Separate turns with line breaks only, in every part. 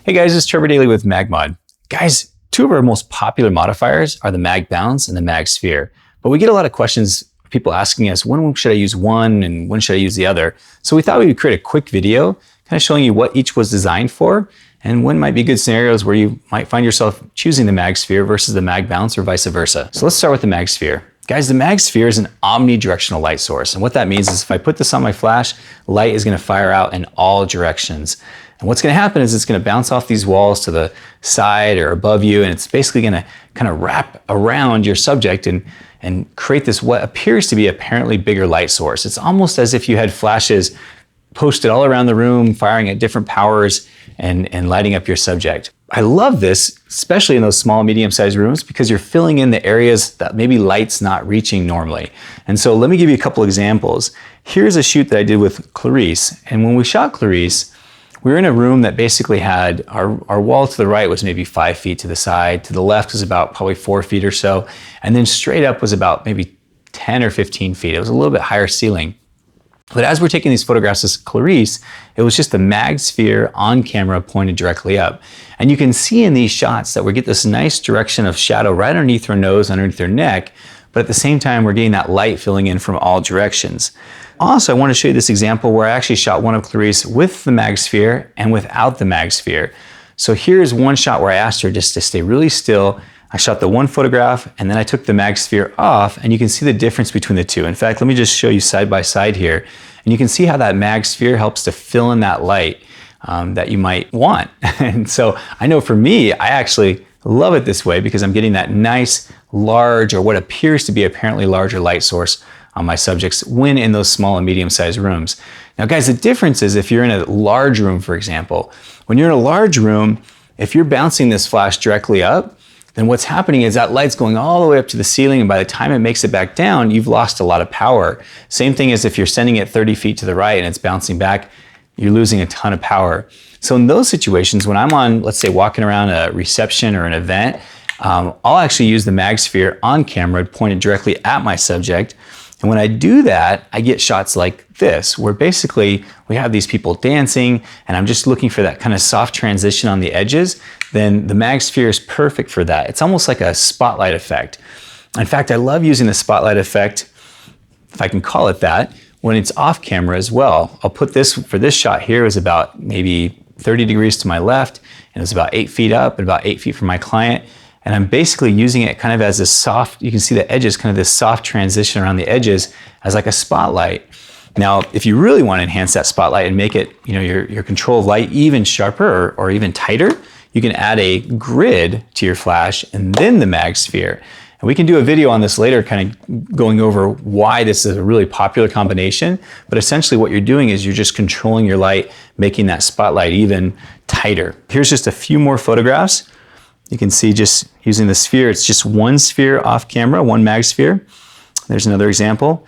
Hey guys, it's Trevor Daily with MagMod. Guys, two of our most popular modifiers are the MagBounce and the MagSphere. But we get a lot of questions, people asking us, when should I use one and when should I use the other? So we thought we would create a quick video kind of showing you what each was designed for and when might be good scenarios where you might find yourself choosing the MagSphere versus the MagBounce or vice versa. So let's start with the MagSphere. Guys, the MagSphere is an omnidirectional light source. And what that means is if I put this on my flash, light is going to fire out in all directions. And what's going to happen is it's going to bounce off these walls to the side or above you, and it's basically going to kind of wrap around your subject and create this what appears to be apparently bigger light source. It's almost as if you had flashes posted all around the room, firing at different powers and lighting up your subject. I love this, especially in those small, medium-sized rooms, because you're filling in the areas that maybe light's not reaching normally. And so let me give you a couple examples. Here's a shoot that I did with Clarice. And when we shot Clarice, we were in a room that basically had our wall to the right was maybe 5 feet to the side, to the left was about probably 4 feet or so, and then straight up was about maybe 10 or 15 feet. It was a little bit higher ceiling. But as we're taking these photographs of Clarice, it was just the MagSphere on camera pointed directly up. And you can see in these shots that we get this nice direction of shadow right underneath her nose, underneath her neck, but at the same time, we're getting that light filling in from all directions. Also, I want to show you this example where I actually shot one of Clarice with the MagSphere and without the MagSphere. So here's one shot where I asked her just to stay really still. I shot the one photograph and then I took the MagSphere off, and you can see the difference between the two. In fact, let me just show you side by side here. And you can see how that MagSphere helps to fill in that light that you might want. And so I know for me, I actually love it this way because I'm getting that nice, large, or what appears to be apparently larger light source on my subjects when in those small and medium-sized rooms. Now guys, the difference is if you're in a large room, for example, when you're in a large room, if you're bouncing this flash directly up, then what's happening is that light's going all the way up to the ceiling, and by the time it makes it back down, you've lost a lot of power. Same thing as if you're sending it 30 feet to the right and it's bouncing back, you're losing a ton of power. So in those situations, when I'm on, let's say, walking around a reception or an event, I'll actually use the MagSphere on camera pointed directly at my subject. And when I do that, I get shots like this, where basically we have these people dancing and I'm just looking for that kind of soft transition on the edges. Then the MagSphere is perfect for that. It's almost like a spotlight effect. In fact, I love using the spotlight effect, if I can call it that, when it's off camera as well. I'll put this, for this shot here, is about maybe 30 degrees to my left, and it's about 8 feet up and about 8 feet from my client. And I'm basically using it kind of as a soft, you can see the edges, kind of this soft transition around the edges as like a spotlight. Now, if you really want to enhance that spotlight and make it, your control of light even sharper or even tighter, you can add a grid to your flash and then the MagSphere. And we can do a video on this later, kind of going over why this is a really popular combination. But essentially what you're doing is you're just controlling your light, making that spotlight even tighter. Here's just a few more photographs. You can see just using the sphere, it's just one sphere off camera, one MagSphere. There's another example.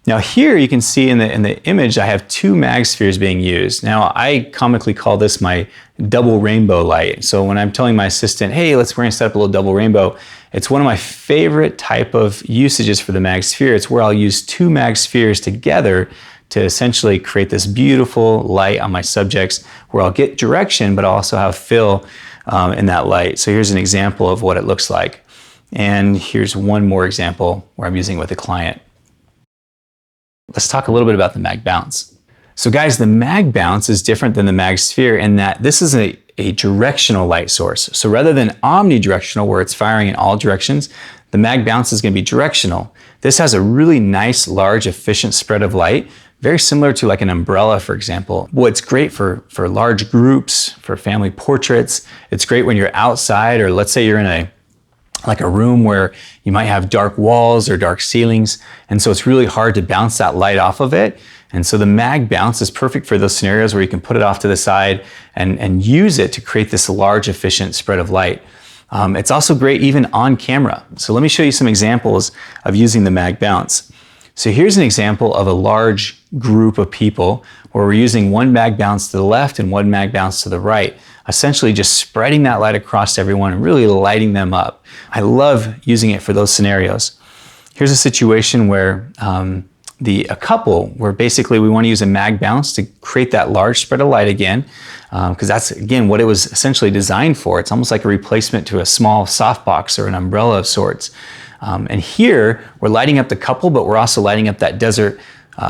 Now here you can see in the image, I have two MagSpheres being used. Now I comically call this my double rainbow light. So when I'm telling my assistant, hey, we're gonna set up a little double rainbow, it's one of my favorite type of usages for the MagSphere. It's where I'll use two MagSpheres together to essentially create this beautiful light on my subjects where I'll get direction, but I'll also have fill in that light. So here's an example of what it looks like. And here's one more example where I'm using it with a client. Let's talk a little bit about the MagBounce. So guys, the MagBounce is different than the MagSphere in that this is a directional light source. So rather than omnidirectional, where it's firing in all directions, the MagBounce is going to be directional. This has a really nice, large, efficient spread of light, very similar to like an umbrella, for example. Well, it's great for large groups, for family portraits. It's great when you're outside, or let's say you're in a room where you might have dark walls or dark ceilings. And so it's really hard to bounce that light off of it. And so the MagBounce is perfect for those scenarios where you can put it off to the side and use it to create this large, efficient spread of light. It's also great even on camera. So let me show you some examples of using the MagBounce. So here's an example of a large group of people where we're using one MagBounce to the left and one MagBounce to the right, essentially just spreading that light across everyone and really lighting them up. I love using it for those scenarios. Here's a situation where a couple where basically we want to use a MagBounce to create that large spread of light again, because that's again what it was essentially designed for. It's almost like a replacement to a small softbox or an umbrella of sorts. And here we're lighting up the couple, but we're also lighting up that desert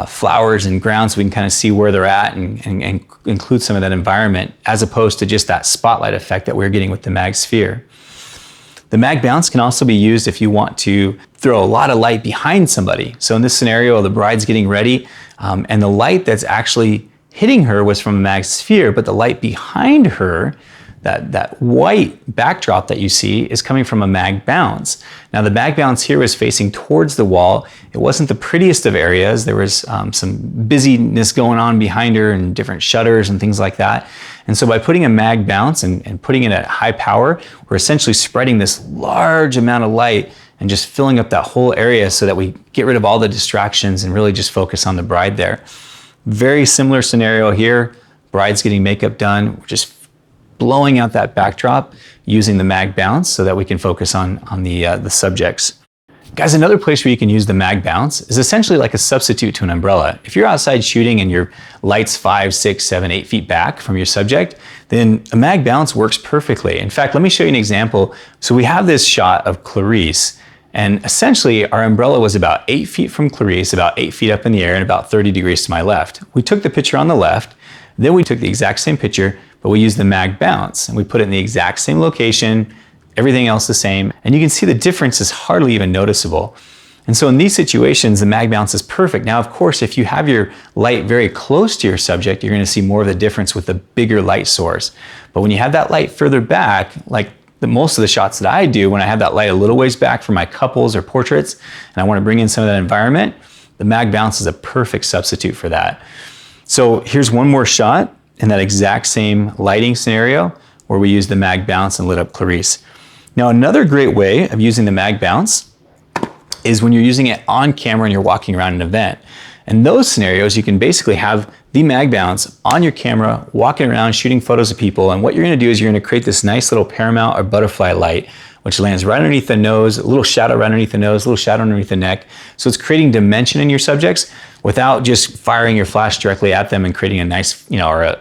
flowers and ground so we can kind of see where they're at and include some of that environment, as opposed to just that spotlight effect that we're getting with the MagSphere. The MagBounce can also be used if you want to throw a lot of light behind somebody. So in this scenario, the bride's getting ready, and the light that's actually hitting her was from a MagSphere, but the light behind her, that white backdrop that you see, is coming from a MagBounce. Now the MagBounce here was facing towards the wall. It wasn't the prettiest of areas. There was some busyness going on behind her and different shutters and things like that. And so by putting a MagBounce and putting it at high power, we're essentially spreading this large amount of light and just filling up that whole area so that we get rid of all the distractions and really just focus on the bride there. Very similar scenario here. Bride's getting makeup done. We're just blowing out that backdrop using the MagBounce so that we can focus on the subjects. Guys, another place where you can use the MagBounce is essentially like a substitute to an umbrella. If you're outside shooting and your light's 5, 6, 7, 8 feet back from your subject, then a MagBounce works perfectly. In fact, let me show you an example. So we have this shot of Clarice, and essentially our umbrella was about 8 feet from Clarice, about 8 feet up in the air and about 30 degrees to my left. We took the picture on the left, then we took the exact same picture, but we used the MagBounce and we put it in the exact same location, everything else the same, and you can see the difference is hardly even noticeable. And so in these situations, the MagBounce is perfect. Now, of course, if you have your light very close to your subject, you're gonna see more of the difference with the bigger light source. But when you have that light further back, like most of the shots that I do, when I have that light a little ways back for my couples or portraits, and I wanna bring in some of that environment, the MagBounce is a perfect substitute for that. So here's one more shot in that exact same lighting scenario where we used the MagBounce and lit up Clarice. Now, another great way of using the MagBounce is when you're using it on camera and you're walking around an event. In those scenarios, you can basically have the MagBounce on your camera, walking around, shooting photos of people. And what you're gonna do is you're gonna create this nice little paramount or butterfly light, which lands right underneath the nose, a little shadow right underneath the nose, a little shadow underneath the neck. So it's creating dimension in your subjects without just firing your flash directly at them and creating a nice, or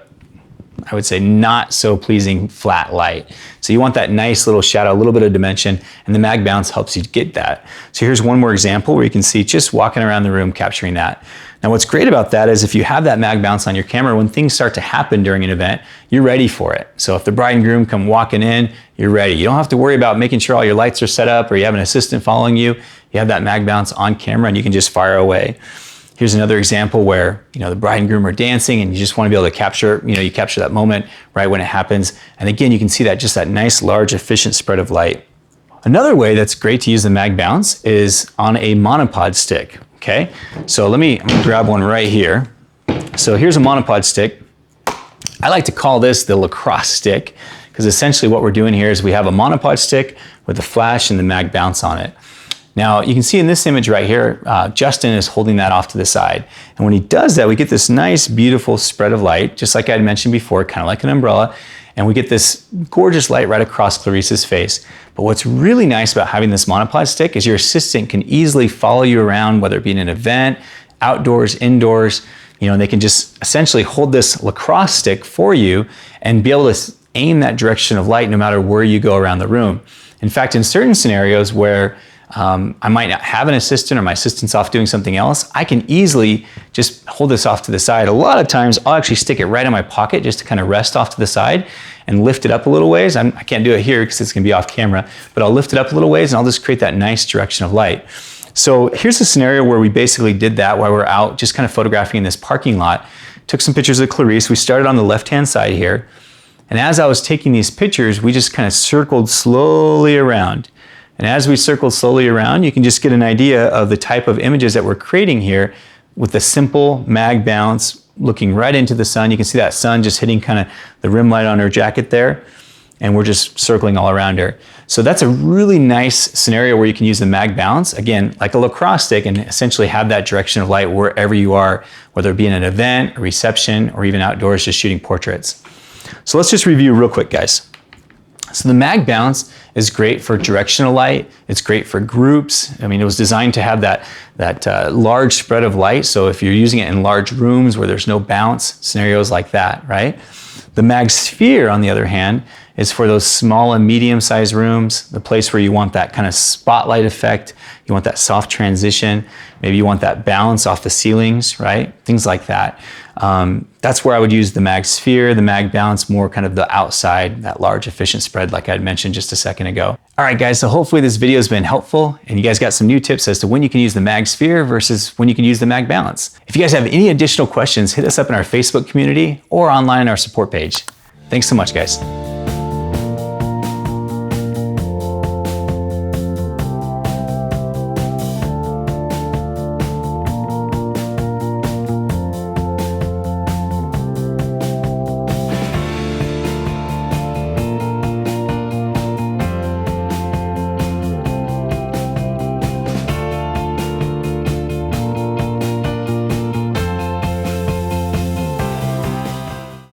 I would say not so pleasing flat light. So you want that nice little shadow, a little bit of dimension, and the MagBounce helps you get that. So here's one more example where you can see just walking around the room capturing that. Now what's great about that is if you have that MagBounce on your camera, when things start to happen during an event, you're ready for it. So if the bride and groom come walking in, you're ready. You don't have to worry about making sure all your lights are set up or you have an assistant following you. You have that MagBounce on camera and you can just fire away. Here's another example where, the bride and groom are dancing and you just want to be able to capture, you capture that moment right when it happens. And again, you can see that just that nice, large, efficient spread of light. Another way that's great to use the MagBounce is on a monopod stick, okay? So I'm gonna grab one right here. So here's a monopod stick. I like to call this the lacrosse stick because essentially what we're doing here is we have a monopod stick with the flash and the MagBounce on it. Now you can see in this image right here, Justin is holding that off to the side. And when he does that, we get this nice, beautiful spread of light, just like I had mentioned before, kind of like an umbrella. And we get this gorgeous light right across Clarice's face. But what's really nice about having this monopod stick is your assistant can easily follow you around, whether it be in an event, outdoors, indoors, and they can just essentially hold this lacrosse stick for you and be able to aim that direction of light no matter where you go around the room. In fact, in certain scenarios where I might not have an assistant or my assistant's off doing something else, I can easily just hold this off to the side. A lot of times I'll actually stick it right in my pocket just to kind of rest off to the side and lift it up a little ways. I can't do it here because it's gonna be off camera, but I'll lift it up a little ways and I'll just create that nice direction of light. So here's a scenario where we basically did that while we're out just kind of photographing in this parking lot. Took some pictures of Clarice. We started on the left-hand side here. And as I was taking these pictures, we just kind of circled slowly around. And as we circle slowly around, you can just get an idea of the type of images that we're creating here with the simple MagBounce looking right into the sun. You can see that sun just hitting kind of the rim light on her jacket there. And we're just circling all around her. So that's a really nice scenario where you can use the MagBounce, again, like a lacrosse stick, and essentially have that direction of light wherever you are, whether it be in an event, a reception, or even outdoors just shooting portraits. So let's just review real quick, guys. So the MagBounce is great for directional light. It's great for groups. I mean, it was designed to have that large spread of light. So if you're using it in large rooms where there's no bounce, scenarios like that, right? The MagSphere, on the other hand, is for those small and medium-sized rooms, the place where you want that kind of spotlight effect, you want that soft transition, maybe you want that bounce off the ceilings, right? Things like that. That's where I would use the MagSphere, the MagBounce, more kind of the outside, that large efficient spread like I'd mentioned just a second ago. All right, guys, so hopefully this video has been helpful and you guys got some new tips as to when you can use the MagSphere versus when you can use the MagBounce. If you guys have any additional questions, hit us up in our Facebook community or online on our support page. Thanks so much, guys.